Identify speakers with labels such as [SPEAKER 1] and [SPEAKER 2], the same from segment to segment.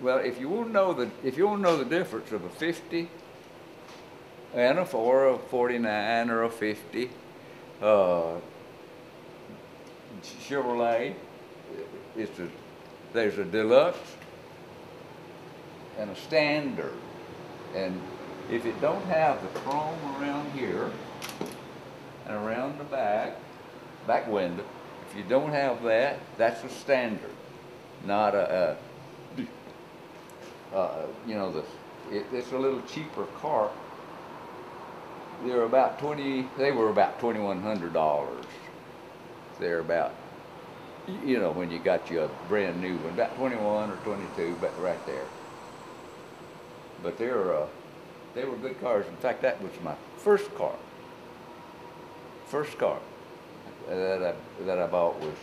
[SPEAKER 1] Well, if you want to know the difference of a 50 and or a 49 or a 50, uh, Chevrolet, it's a, there's a deluxe and a standard. And if it don't have the chrome around here and around the back window, if you don't have that, that's a standard, not you know, it's a little cheaper car. They were about $2,100. They're about, you know, when you got you a brand new one, about 21 or 22, but right there. But they were good cars. In fact, that was my first car. First car that I bought was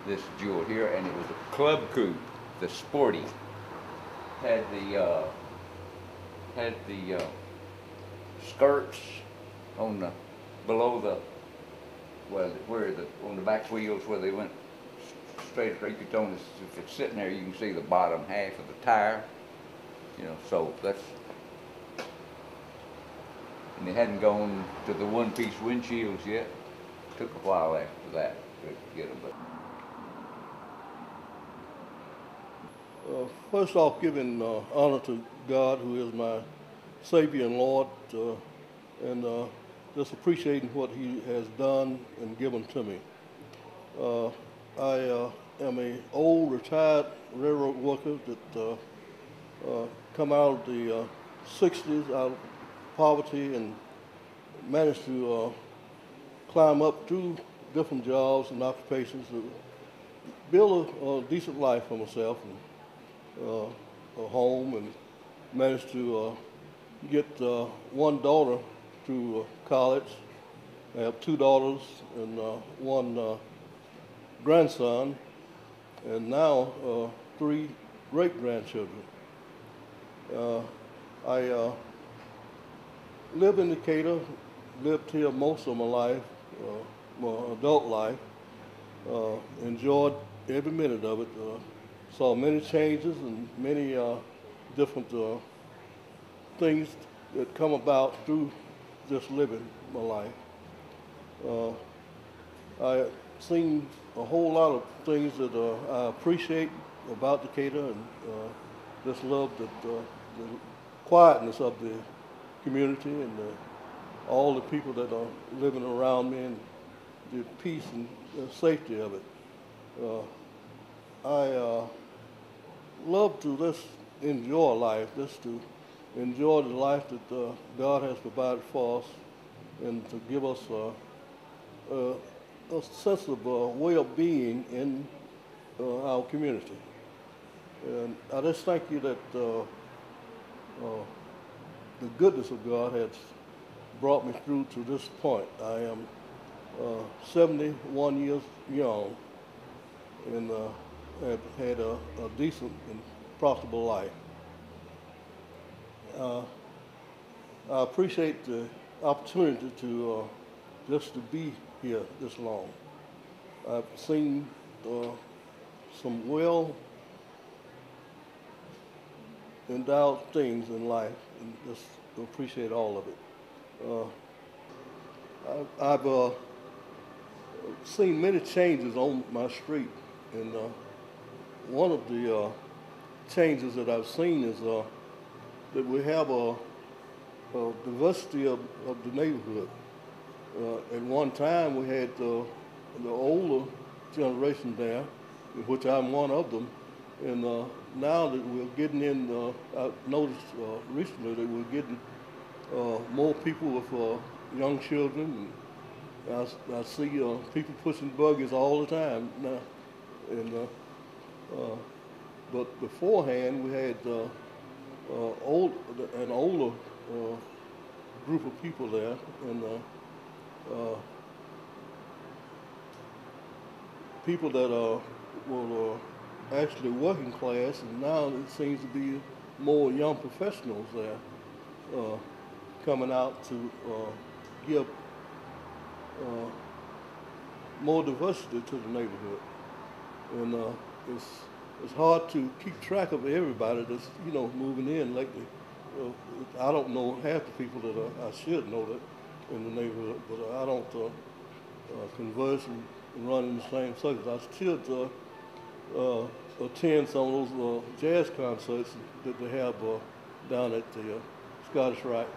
[SPEAKER 1] this Jewel here, and it was a Club Coupe, the Sporty. Had the skirts on the below the on the back wheels where they went straight. You could only, if it's sitting there, you can see the bottom half of the tire. You know, so that's, and they hadn't gone to the one-piece windshields yet. Took a while after that to get them, but.
[SPEAKER 2] First off, giving honor to God, who is my Savior and Lord, and just appreciating what He has done and given to me. I am an old retired railroad worker that come out of the 60s, out of poverty, and managed to climb up through different jobs and occupations to build a decent life for myself. And, a home, and managed to get one daughter to college. I have two daughters and one grandson, and now three great-grandchildren. I live in Decatur, lived here most of my life, my adult life, enjoyed every minute of it. Saw many changes and many different things that come about through just living my life. I've seen a whole lot of things that I appreciate about Decatur, and just love the quietness of the community and all the people that are living around me, and the peace and the safety of it. I love to just enjoy life, just to enjoy the life that God has provided for us, and to give us a sense of well-being in our community. And I just thank you that the goodness of God has brought me through to this point. I am 71 years young, and have had a decent and profitable life. I appreciate the opportunity to just to be here this long. I've seen some well endowed things in life, and just appreciate all of it. I've seen many changes on my street, and one of the changes that I've seen is that we have a diversity of the neighborhood. At one time, we had the older generation there, in which I'm one of them, and now that we're getting in, I noticed recently that we're getting more people with young children. And I see people pushing buggies all the time now, and but beforehand we had an older group of people there, and people that were actually working class, and now it seems to be more young professionals there coming out to give more diversity to the neighborhood. And it's it's hard to keep track of everybody that's, you know, moving in lately. I don't know half the people that I should know that in the neighborhood, but I don't converse and run in the same circles. I should attend some of those jazz concerts that they have down at the Scottish Rite.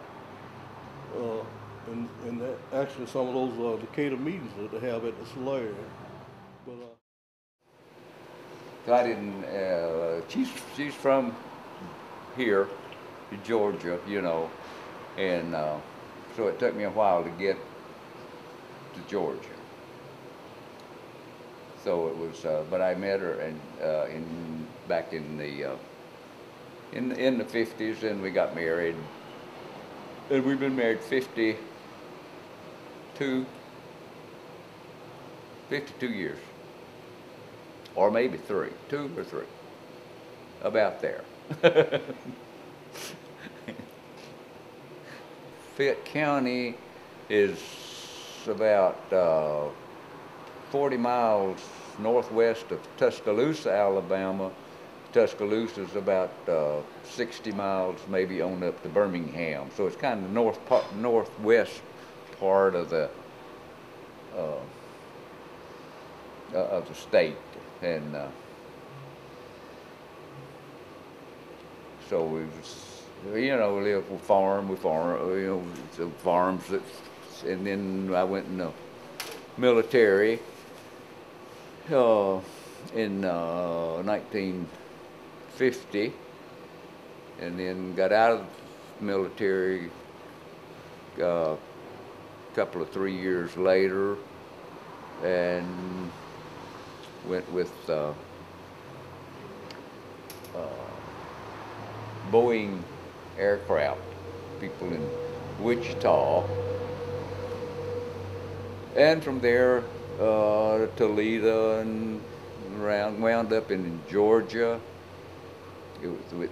[SPEAKER 2] And that actually some of those Decatur meetings that they have at the Solarium. But
[SPEAKER 1] So I didn't. She's from here, Georgia, you know, and so it took me a while to get to Georgia. So it was, but I met her back in the in the 50s, and we got married, and we've been married 52 years, or maybe 2 or 3, about there. Fayette County is about 40 miles northwest of Tuscaloosa, Alabama. Tuscaloosa is about 60 miles, maybe on up to Birmingham. So it's kind of the northwest part of the state, and so we, you know, live we farm, you know, so farms. And then I went in the military in 1950, and then got out of the military a couple of 3 years later, and went with Boeing aircraft, people in Wichita, and from there Toledo and around, wound up in Georgia. It was with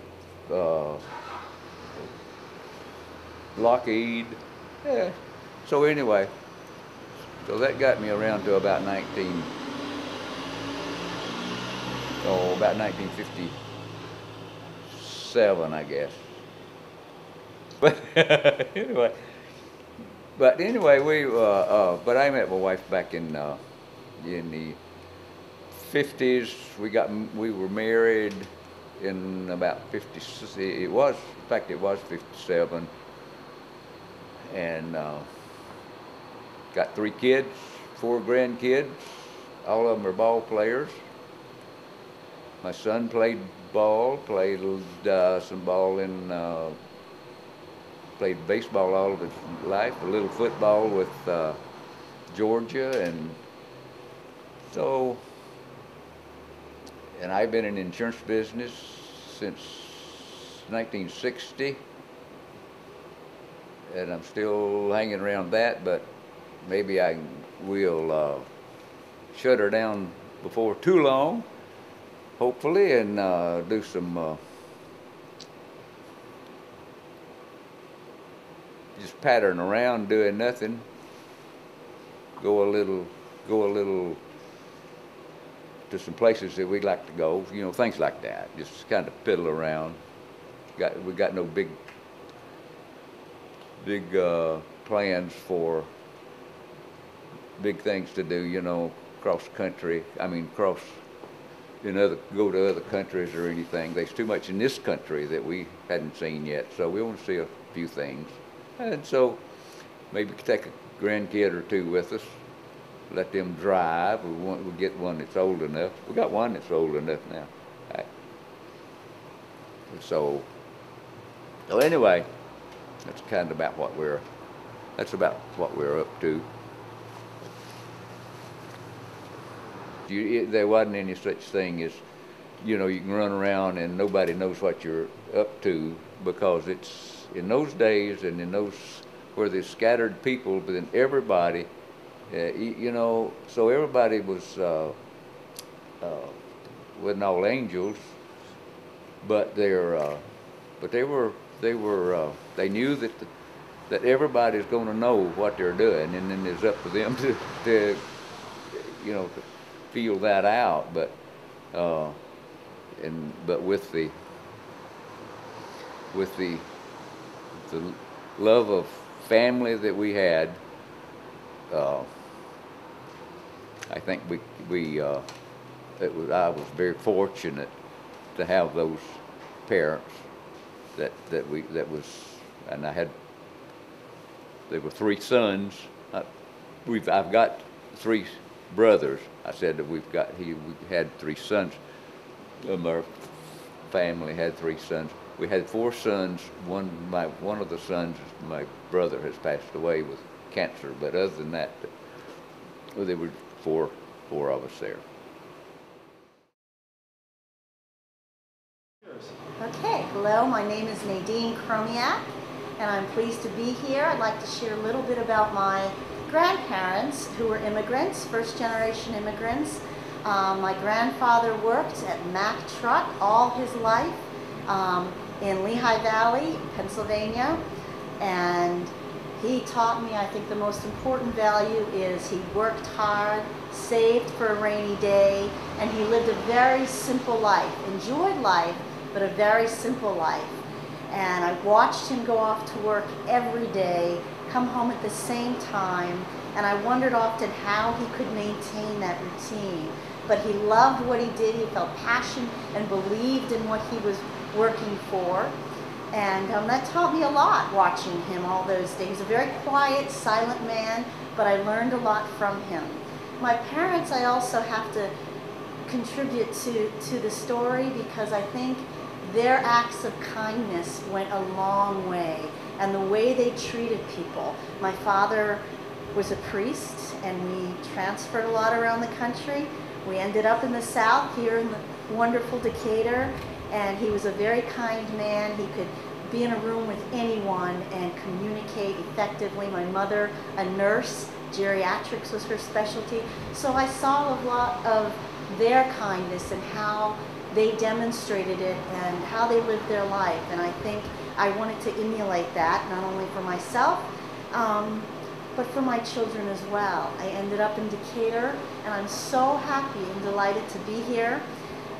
[SPEAKER 1] Lockheed. Yeah. So anyway, so that got me around to about 1957, I guess. But anyway. But anyway, but I met my wife back in the 50s. We were married in about 50. It was 57, and got 3 kids, 4 grandkids. All of them are ball players. My son played ball, played some ball in. Played baseball all of his life, a little football with Georgia, and so, and I've been in the insurance business since 1960, and I'm still hanging around that, but maybe I will shut her down before too long, hopefully, and do some just pattering around doing nothing. Go a little to some places that we'd like to go, you know, things like that. Just kind of piddle around. We got no big plans for big things to do, you know, cross country. I mean, go to other countries or anything. There's too much in this country that we hadn't seen yet, so we want to see a few things. And so maybe take a grandkid or 2 with us, let them drive. We get one that's old enough. We got one that's old enough now. Right. So anyway, that's kind of about what we're up to. There wasn't any such thing as, you know, you can run around and nobody knows what you're up to, because it's in those days and in those where there's scattered people, but then everybody, you know, so everybody was wasn't all angels, but they knew that everybody's going to know what they're doing, and then it's up to them to you know, to feel that out. But but with the love of family that we had, I think I was very fortunate to have those parents and there were 3 sons. I've got 3 brothers. I said that we had 3 sons. Our family had 3 sons. We had 4 sons. One of the sons, my brother, has passed away with cancer. But other than that, there were four of us there.
[SPEAKER 3] Okay, hello, my name is Nadine Chromiak, and I'm pleased to be here. I'd like to share a little bit about my grandparents who were immigrants, first-generation immigrants. My grandfather worked at Mack Truck all his life in Lehigh Valley, Pennsylvania, and he taught me, I think the most important value is he worked hard, saved for a rainy day, and he lived a very simple life, enjoyed life, but a very simple life. And I watched him go off to work every day, come home at the same time, and I wondered often how he could maintain that routine. But he loved what he did, he felt passion and believed in what he was working for. And that taught me a lot, watching him all those days. He's a very quiet, silent man, but I learned a lot from him. My parents, I also have to contribute to the story because I think their acts of kindness went a long way, and the way they treated people. My father was a priest, and we transferred a lot around the country. We ended up in the South, here in the wonderful Decatur, and he was a very kind man. He could be in a room with anyone and communicate effectively. My mother, a nurse, geriatrics was her specialty. So I saw a lot of their kindness and how they demonstrated it and how they lived their life. And I think I wanted to emulate that, not only for myself, but for my children as well. I ended up in Decatur, and I'm so happy and delighted to be here.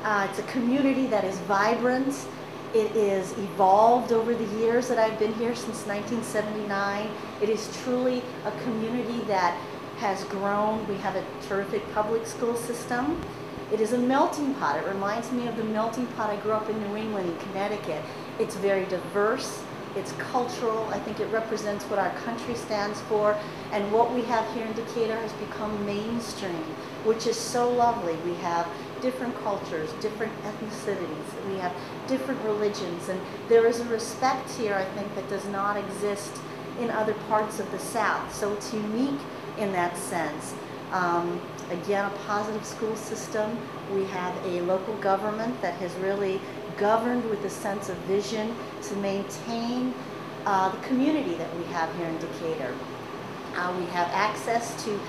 [SPEAKER 3] It's a community that is vibrant. It is evolved over the years that I've been here since 1979. It is truly a community that has grown. We have a terrific public school system. It is a melting pot. It reminds me of the melting pot I grew up in New England, in Connecticut. It's very diverse. It's cultural. I think it represents what our country stands for. And what we have here in Decatur has become mainstream, which is so lovely. We have different cultures, different ethnicities. We have different religions. And there is a respect here, I think, that does not exist in other parts of the South. So it's unique in that sense. Again, a positive school system. We have a local government that has really governed with a sense of vision to maintain the community that we have here in Decatur. We have access to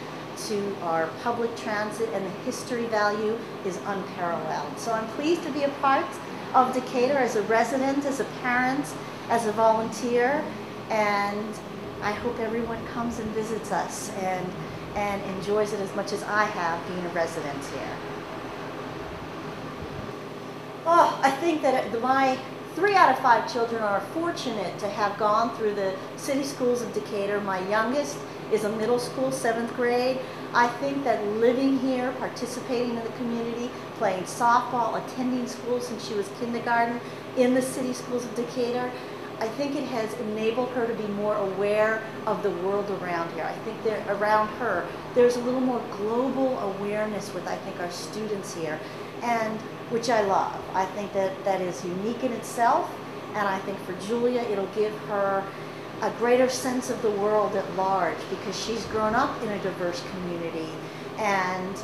[SPEAKER 3] our public transit, and the history value is unparalleled. So I'm pleased to be a part of Decatur as a resident, as a parent, as a volunteer, and I hope everyone comes and visits us and enjoys it as much as I have being a resident here. Oh, I think that my 3 out of 5 children are fortunate to have gone through the city schools of Decatur. My youngest is a middle school, 7th grade. I think that living here, participating in the community, playing softball, attending school since she was kindergarten in the city schools of Decatur, I think it has enabled her to be more aware of the world around here. I think that around her, there's a little more global awareness with, I think, our students here, and which I love. I think that is unique in itself, and I think for Julia, it'll give her a greater sense of the world at large, because she's grown up in a diverse community and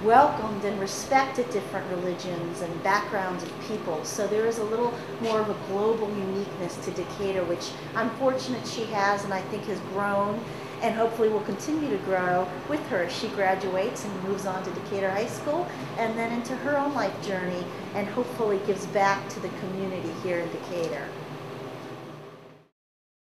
[SPEAKER 3] welcomed and respected different religions and backgrounds of people. So there is a little more of a global uniqueness to Decatur, which I'm fortunate she has, and I think has grown and hopefully will continue to grow with her as she graduates and moves on to Decatur High School and then into her own life journey, and hopefully gives back to the community here in Decatur.